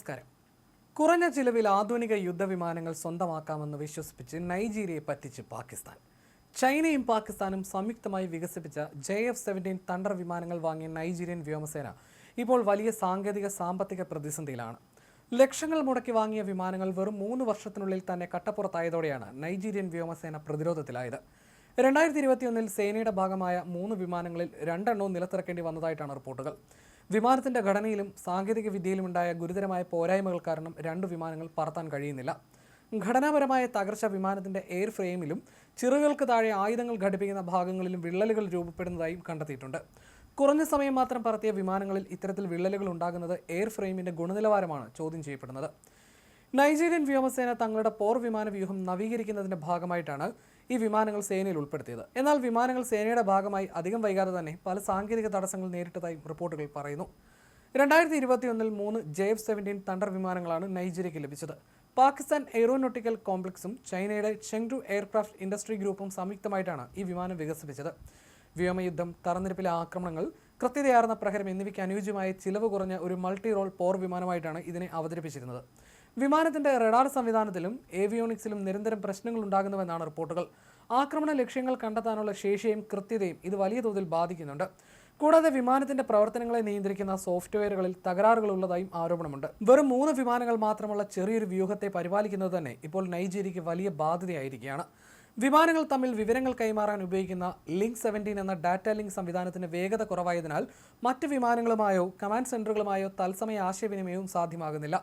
നമസ്കാരം. കുറഞ്ഞ ചിലവിൽ ആധുനിക യുദ്ധവിമാനങ്ങൾ സ്വന്തമാക്കാമെന്ന് വിശ്വസിപ്പിച്ച് നൈജീരിയയെ പറ്റിച്ച് പാകിസ്ഥാൻ. ചൈനയും പാകിസ്ഥാനും സംയുക്തമായി വികസിപ്പിച്ച JF-17 തണ്ടർ വിമാനങ്ങൾ വാങ്ങിയ നൈജീരിയൻ വ്യോമസേന ഇപ്പോൾ വലിയ സാമ്പത്തിക പ്രതിസന്ധിയിലാണ്. ലക്ഷങ്ങൾ മുടക്കി വാങ്ങിയ വിമാനങ്ങൾ വെറും 3 വർഷത്തിനുള്ളിൽ തന്നെ കട്ടപ്പുറത്തായതോടെയാണ് നൈജീരിയൻ വ്യോമസേന പ്രതിരോധത്തിലായത്. 2021 സേനയുടെ ഭാഗമായ 3 വിമാനങ്ങളിൽ 2 എണ്ണവും നിലത്തിറക്കേണ്ടി വന്നതായിട്ടാണ് റിപ്പോർട്ടുകൾ. വിമാനത്തിന്റെ ഘടനയിലും സാങ്കേതിക വിദ്യയിലുമുണ്ടായ ഗുരുതരമായ പോരായ്മകൾ കാരണം 2 വിമാനങ്ങൾ പറത്താൻ കഴിയുന്നില്ല. ഘടനാപരമായ തകർച്ച വിമാനത്തിന്റെ എയർ ഫ്രെയിമിലും ചിറകുകൾക്ക് താഴെ ആയുധങ്ങൾ ഘടിപ്പിക്കുന്ന ഭാഗങ്ങളിലും വിള്ളലുകൾ രൂപപ്പെടുന്നതായും കണ്ടെത്തിയിട്ടുണ്ട്. കുറഞ്ഞ സമയം മാത്രം പറത്തിയ വിമാനങ്ങളിൽ ഇത്തരത്തിൽ വിള്ളലുകൾ ഉണ്ടാകുന്നത് എയർ ഫ്രെയിമിന്റെ ഗുണനിലവാരമാണ് ചോദ്യം ചെയ്യപ്പെടുന്നത്. നൈജീരിയൻ വ്യോമസേന തങ്ങളുടെ പോർ വിമാന വ്യൂഹം നവീകരിക്കുന്നതിന്റെ ഭാഗമായിട്ടാണ് ഈ വിമാനങ്ങൾ സേനയിൽ ഉൾപ്പെടുത്തിയത്. എന്നാൽ വിമാനങ്ങൾ സേനയുടെ ഭാഗമായി അധികം വൈകാതെ തന്നെ പല സാങ്കേതിക തടസ്സങ്ങൾ നേരിട്ടതായും റിപ്പോർട്ടുകൾ പറയുന്നു. 2021 3 JF-17 തണ്ടർ വിമാനങ്ങളാണ് നൈജീരിയയ്ക്ക് ലഭിച്ചത്. പാകിസ്ഥാൻ എയ്റോനോട്ടിക്കൽ കോംപ്ലക്സും ചൈനയുടെ ചെങ്ഡു എയർക്രാഫ്റ്റ് ഇൻഡസ്ട്രി ഗ്രൂപ്പും സംയുക്തമായിട്ടാണ് ഈ വിമാനം വികസിപ്പിച്ചത്. വ്യോമയുദ്ധം, തറനിരപ്പിലെ ആക്രമണങ്ങൾ, കൃത്യതയാർന്ന പ്രഹരം എന്നിവയ്ക്ക് അനുയോജ്യമായ ചിലവ് കുറഞ്ഞ ഒരു മൾട്ടി റോൾ പോർ വിമാനമായിട്ടാണ് ഇതിനെ അവതരിപ്പിച്ചിരുന്നത്. വിമാനത്തിന്റെ റഡാർ സംവിധാനത്തിലും ഏവിയോണിക്സിലും നിരന്തരം പ്രശ്നങ്ങൾ ഉണ്ടാകുന്നുവെന്നാണ് റിപ്പോർട്ടുകൾ. ആക്രമണ ലക്ഷ്യങ്ങൾ കണ്ടെത്താനുള്ള ശേഷിയും കൃത്യതയും ഇത് വലിയ തോതിൽ ബാധിക്കുന്നുണ്ട്. കൂടാതെ വിമാനത്തിന്റെ പ്രവർത്തനങ്ങളെ നിയന്ത്രിക്കുന്ന സോഫ്റ്റ്വെയറുകളിൽ തകരാറുകൾ ഉള്ളതായും ആരോപണമുണ്ട്. വെറും 3 വിമാനങ്ങൾ മാത്രമുള്ള ചെറിയൊരു വ്യൂഹത്തെ പരിപാലിക്കുന്നത് തന്നെ ഇപ്പോൾ നൈജീരിയയ്ക്ക് വലിയ ബാധ്യതയായിരിക്കുകയാണ്. വിമാനങ്ങൾ തമ്മിൽ വിവരങ്ങൾ കൈമാറാൻ ഉപയോഗിക്കുന്ന ലിങ്ക് 17 എന്ന ഡാറ്റ ലിങ്ക് സംവിധാനത്തിന് വേഗത കുറവായതിനാൽ മറ്റ് വിമാനങ്ങളുമായോ കമാൻഡ് സെന്ററുകളുമായോ തത്സമയ ആശയവിനിമയവും സാധ്യമാകുന്നില്ല.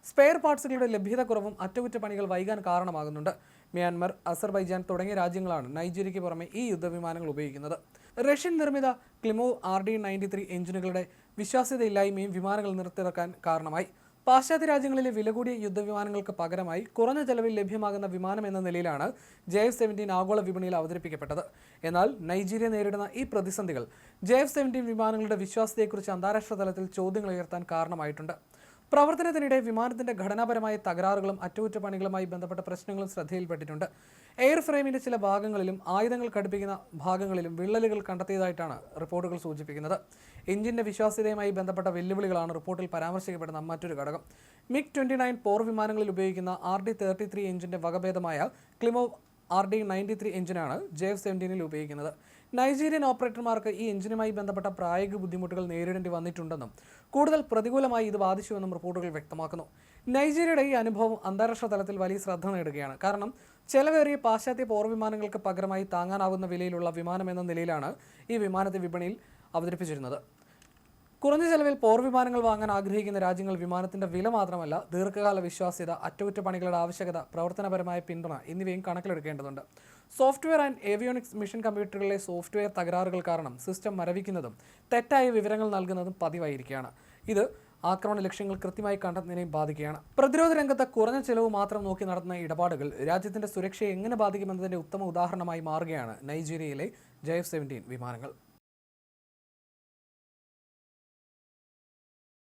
സ്പെയർ പാർട്സുകളുടെ ലഭ്യതക്കുറവും അറ്റകുറ്റപ്പണികൾ വൈകാൻ കാരണമാകുന്നുണ്ട്. മ്യാൻമർ, അസർബൈജാൻ തുടങ്ങിയ രാജ്യങ്ങളാണ് നൈജീരിയയ്ക്ക് പുറമെ ഈ യുദ്ധവിമാനങ്ങൾ ഉപയോഗിക്കുന്നത്. റഷ്യൻ നിർമ്മിത ക്ലിമോ RD-93 എഞ്ചിനുകളുടെ വിശ്വാസ്യതയില്ലായ്മയും വിമാനങ്ങൾ നിർത്തിറക്കാൻ കാരണമായി. പാശ്ചാത്യ രാജ്യങ്ങളിലെ വില കൂടിയ യുദ്ധവിമാനങ്ങൾക്ക് പകരമായി കുറഞ്ഞ ചെലവിൽ ലഭ്യമാകുന്ന വിമാനം എന്ന നിലയിലാണ് JF-17 ആഗോള വിപണിയിൽ അവതരിപ്പിക്കപ്പെട്ടത്. എന്നാൽ നൈജീരിയ നേരിടുന്ന ഈ പ്രതിസന്ധികൾ JF-17 വിമാനങ്ങളുടെ വിശ്വാസ്യതയെക്കുറിച്ച് അന്താരാഷ്ട്ര തലത്തിൽ ചോദ്യങ്ങൾ ഉയർത്താൻ കാരണമായിട്ടുണ്ട്. പ്രവർത്തനത്തിനിടെ വിമാനത്തിന്റെ ഘടനാപരമായ തകരാറുകളും അറ്റകുറ്റപ്പണികളുമായി ബന്ധപ്പെട്ട പ്രശ്നങ്ങളും ശ്രദ്ധയിൽപ്പെട്ടിട്ടുണ്ട്. എയർ ഫ്രെയിമിന്റെ ചില ഭാഗങ്ങളിലും ആയുധങ്ങൾ ഘടിപ്പിക്കുന്ന ഭാഗങ്ങളിലും വിള്ളലുകൾ കണ്ടെത്തിയതായിട്ടാണ് റിപ്പോർട്ടുകൾ സൂചിപ്പിക്കുന്നത്. എഞ്ചിന്റെ വിശ്വാസ്യതയുമായി ബന്ധപ്പെട്ട വെല്ലുവിളികളാണ് റിപ്പോർട്ടിൽ പരാമർശിക്കപ്പെടുന്ന മറ്റൊരു ഘടകം. MiG-29 പോർ വിമാനങ്ങളിൽ ഉപയോഗിക്കുന്ന RD-33 എഞ്ചിന്റെ വകഭേദമായ ക്ലിമോ RD-93 എഞ്ചിനാണ് JF-17 ഉപയോഗിക്കുന്നത്. നൈജീരിയൻ ഓപ്പറേറ്റർമാർക്ക് ഈ എഞ്ചിനുമായി ബന്ധപ്പെട്ട പ്രായോഗിക ബുദ്ധിമുട്ടുകൾ നേരിടേണ്ടി വന്നിട്ടുണ്ടെന്നും കൂടുതൽ പ്രതികൂലമായി ഇത് ബാധിച്ചുവെന്നും റിപ്പോർട്ടുകൾ വ്യക്തമാക്കുന്നു. നൈജീരിയയുടെ ഈ അനുഭവം അന്താരാഷ്ട്ര തലത്തിൽ വലിയ ശ്രദ്ധ നേടുകയാണ്. കാരണം ചെലവേറിയ പാശ്ചാത്യ പോർ വിമാനങ്ങൾക്ക് പകരമായി താങ്ങാനാവുന്ന വിലയിലുള്ള വിമാനം എന്ന നിലയിലാണ് ഈ വിമാനത്തെ വിപണിയിൽ അവതരിപ്പിച്ചിരുന്നത്. കുറഞ്ഞ ചെലവിൽ പോർ വിമാനങ്ങൾ വാങ്ങാൻ ആഗ്രഹിക്കുന്ന രാജ്യങ്ങൾ വിമാനത്തിന്റെ വില മാത്രമല്ല, ദീർഘകാല വിശ്വാസ്യത, അറ്റകുറ്റപ്പണികളുടെ ആവശ്യകത, പ്രവർത്തനപരമായ പിന്തുണ എന്നിവയും കണക്കിലെടുക്കേണ്ടതുണ്ട്. സോഫ്റ്റ്വെയർ ആൻഡ് ഏവിയോണിക്സ് മിഷൻ കമ്പ്യൂട്ടറുകളിലെ സോഫ്റ്റ്വെയർ തകരാറുകൾ കാരണം സിസ്റ്റം മരവിക്കുന്നതും തെറ്റായ വിവരങ്ങൾ നൽകുന്നതും പതിവായിരിക്കുകയാണ്. ഇത് ആക്രമണ ലക്ഷ്യങ്ങൾ കൃത്യമായി കണ്ടെത്തുന്നതിനെയും ബാധിക്കുകയാണ്. പ്രതിരോധ രംഗത്ത് കുറഞ്ഞ ചെലവ് മാത്രം നോക്കി നടത്തുന്ന ഇടപാടുകൾ രാജ്യത്തിന്റെ സുരക്ഷയെ എങ്ങനെ ബാധിക്കുമെന്നതിന്റെ ഉത്തമ ഉദാഹരണമായി മാറുകയാണ് നൈജീരിയയിലെ JF-17 വിമാനങ്ങൾ.